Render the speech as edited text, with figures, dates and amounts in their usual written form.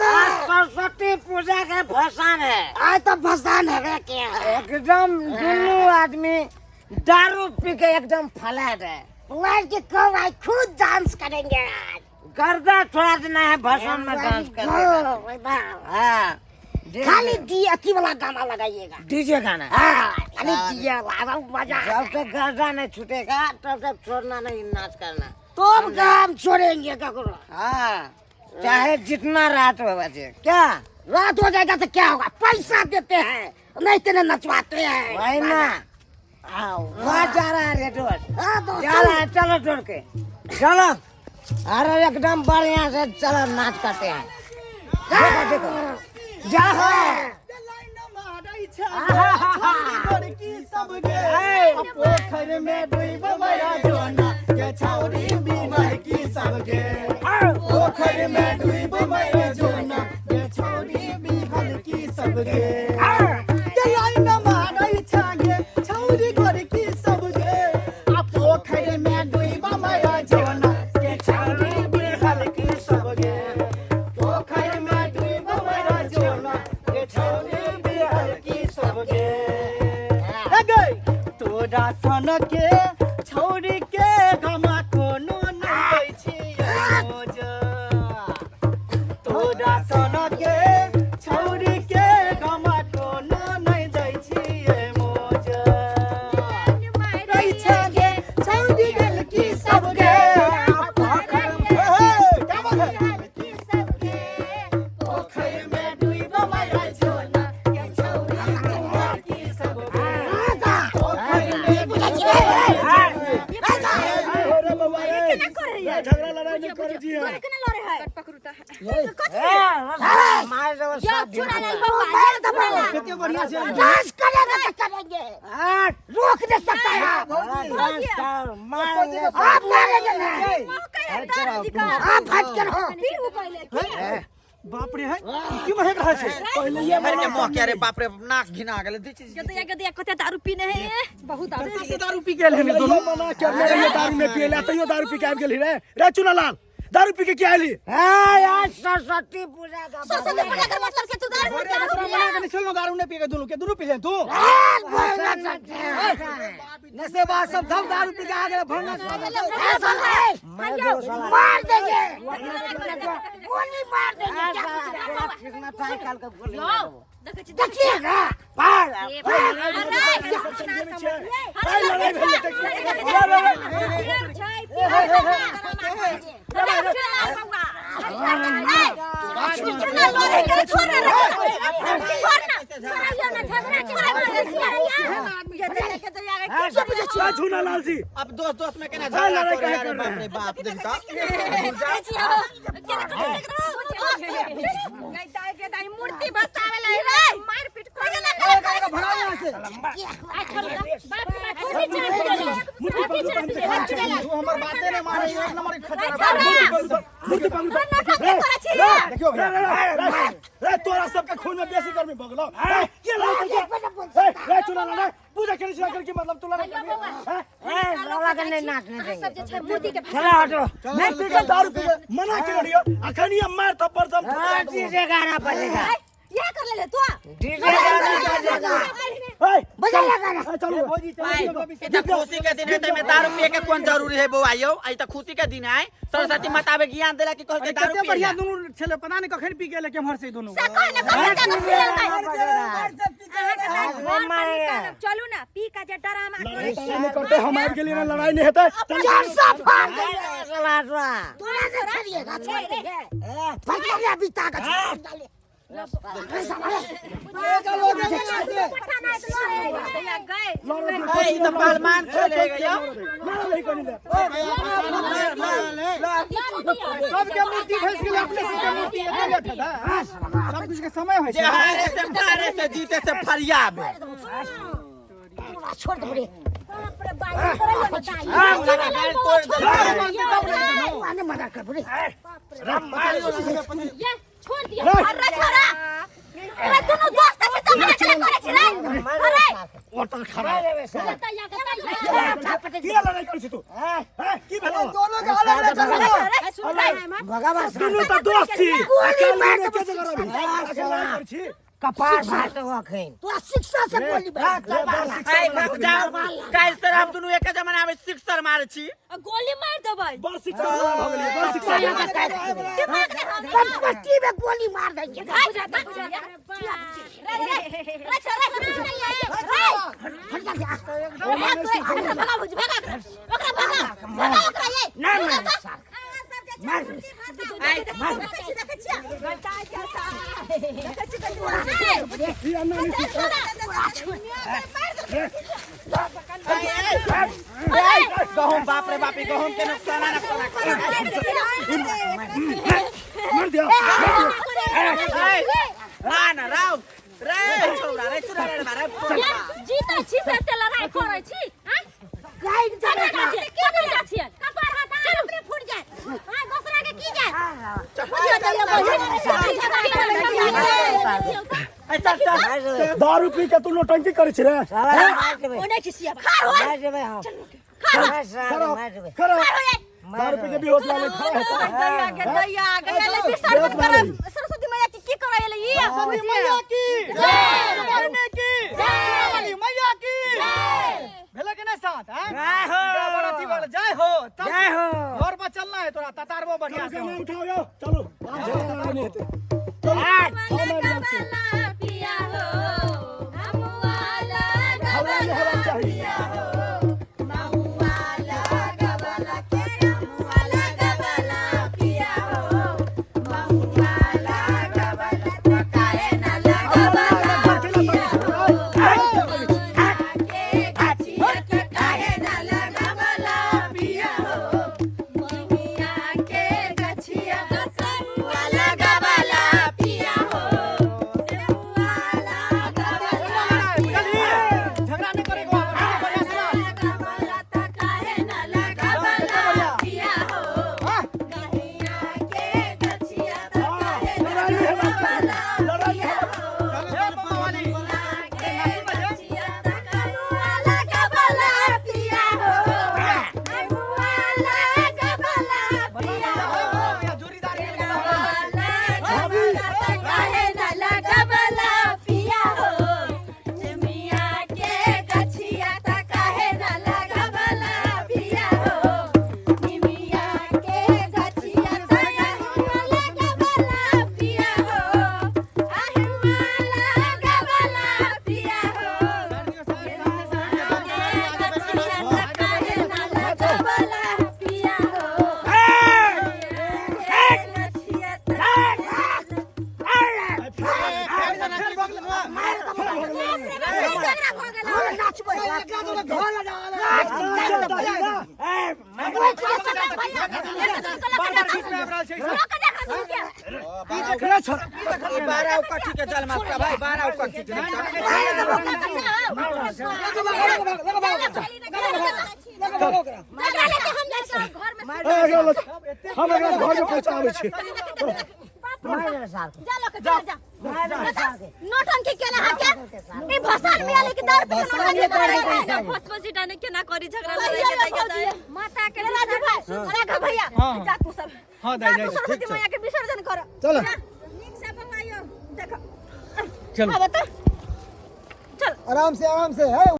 सरस्वती पूजा के भसान है। आज तो भसान है क्या? एकदम दोनों आदमी दारू पी के एकदम फ्लैट है। फ्लैट के कब आज खुद डांस करेंगे आज। गर्दा थोड़ा देना है भसान में डांस करेंगे। हाँ खाली डीजे वाला गाना लगाइएगा। डीजे गाना। हाँ खाली डीजे वाला मजा। जब तक गर्दा नहीं छूटेगा तब तक छोड़ना नहीं नाच करना। तो काम छोड़ेंगे ककरो। हाँ चाहे जितना रात हो बचे। क्या रात हो जाएगा तो क्या होगा? पैसा देते हैं नहीं तेरे नचवाते हैं। वही ना। वहाँ जा रहा है रेडियो जा रहा है। चलो छोड़ के चलो। अरे एकदम बढ़िया से चलो नाच करते हैं। देखो देखो जा पोखर में डूब मरा जोना के छौरी बीमार की सबके। पोखर में डूब मरा जोना के छौरी बीमार की सबके। लाइन मारई छागे छौरी घर की सबके। पोखर में डूब मरा जोना के छौरी बीमार की सबके। पोखर में डूब मरा जोना के छौरी बीमार की सबके। तोरा सन के छौरी के गमा कोनो नहीं छियै मोज। तोरा सन के छौरी के गमा कोनो नहीं दै छियै मोज। रही छागे छौरी गल की सबके। पोखर में डूब मरा जोना के छौरी बीमार की सबके। झगड़ा लड़ाई नहीं करे जी है। केना लड़े है? पकड़ूता है। मार दो या चुरा नहीं बाबा। कितने बढ़िया से डांस करेगा तो करेंगे। रोक नहीं सकता है। आप मारेंगे नहीं। आप हट कर हो। फिर वो कहले बाप रे है की महक रहा है। पहले ये मेरे के मुंह के रे बाप रे नाक घिना गेले। गदया कते दारू पीने है। बहुत दारू से दारू पी के लेने दोनों मना करने रहे दारू में पिए ला तइयो दारू पी के आब गेली रे चुनालाल दारू पी के क्या आली। यार सरस्वती पूजा का सरस्वती पूजा का मतलब के तू दारू मना के चलो दारू नहीं पी के दोनों पी ले तू। नशे बात सब दारू पी के आ गए भरना मार देंगे। गोली मार देंगे। देखिएगा। झूनालाल जी अब दोस्त में केना झगड़ा करे यार बाप रे बाप दिन का। मूर्ति बसावे ला रे मार पीट को गेला भगा यहां से। तू हमर बातें नहीं मारे एक नंबर खतरा। मूर्ति पकड़ देखियो रे तोरा सबके खून में बेसी गर्मी भगलो। के रे चुनालाल पूजा करे से कर के मतलब तू लगा लगा के नहीं नाचने देंगे। सब जे छै मूर्ति के चलो हटो। नहीं पी के दारू पी मना के रहियो अखनी मार थप्पड़ दम। डीजे गाना बजेगा। यह कर ले तू। डीजे गाना बजेगा। बजा गाना। चलो इतना खुशी के दिन है तो में दारू पिए के कौन जरूरी है बउआ यो। आई त खुशी के दिन है। सरस्वती माता बे ज्ञान देला कि कहल के दारू कितने पिए। बढ़िया दोनों छले पता नहीं कखन पी गेले केमहर से दोनों। चलू ना पी का जे ड्रामा लड़ाई नहीं करते हम आब गेली ना लड़ाई नहीं हेतै। चार सौ फाड़ देंगे। चला तोरा से छड़िएगा छोड़ेंगे। फटके अभी ताकत ई त पहलवान खेलेगा यो। मार नहीं कनी दे सब के मूर्ति फंस गेल अपने से के मूर्ति एते लेट है। सब कुछ के समय होय जे छै। हारे से मारे से जीते से फरियाब। छोड़ दे। आने मना कर बोले। ये छोड़ दिया। अरे छोरा अरे दोनों दोस्त से तो मैंने करे छी रे। अरे ओटल खराब बताया की लड़ाई कर छी तू। हैं की भेलो दोनों के अलग अलग कर। सुन भगवान दुनू त दोस्त छी गोली मार के के जगह रही छी कपार फाट होखिन तो शिक्षा से गोली मार आई भाग जाओ काल से हम दोनों एक जमाना में सिक्सर मारे छी गोली मार देबै बड़ शिक्षा भ गेलै बड़ शिक्षा पट्टी में गोली मार दे के गहूम बाप रे बाप गहूम के नुकसान मार दिया ना राव रे छोरा रे मारे जीते छी से ते लड़ाई करै छी हैं गाइड चले जाछी के बोल जाछी कपार हाथ चल फूट जाए हां दूसरा के की जाए दारू पी के तू नौटंकी करे छी रे साला मार देबे ओने खिसिया खार हो मार देबे हम मार देबे खरा दारू पी के बेहोश वाले खड़ा है दैया गया ले विसर्जन करब सरस्वती मैया की करायले ई सरस्वती मैया की जय करने की जय मैया की जय भेले के नहीं साथ हैं जय हो बड़ा थी वाला जय हो जय हो घर पर चलना है तोरा ततारबो बढ़िया से नाम उठाओ यो चलो आज नहीं हेते पिया हो हम वाला हवा में हवा चाहिए बारह उकट्ठी के जल मास्टर भाई 12 उकट्ठी के हम घर में पहुंचाबे छी मार देबे साल नौटंकी केना हाके ई भसान में आले के दर पे फसफसी डाने केना करी झगड़ा लड़ाई के माता के राजू भाई राघव भैया जा तू सब हां दे दे सरस्वती मैया के विसर्जन कर चलो नीक से बंगाइयो देखो चलो अब बता चल आराम से है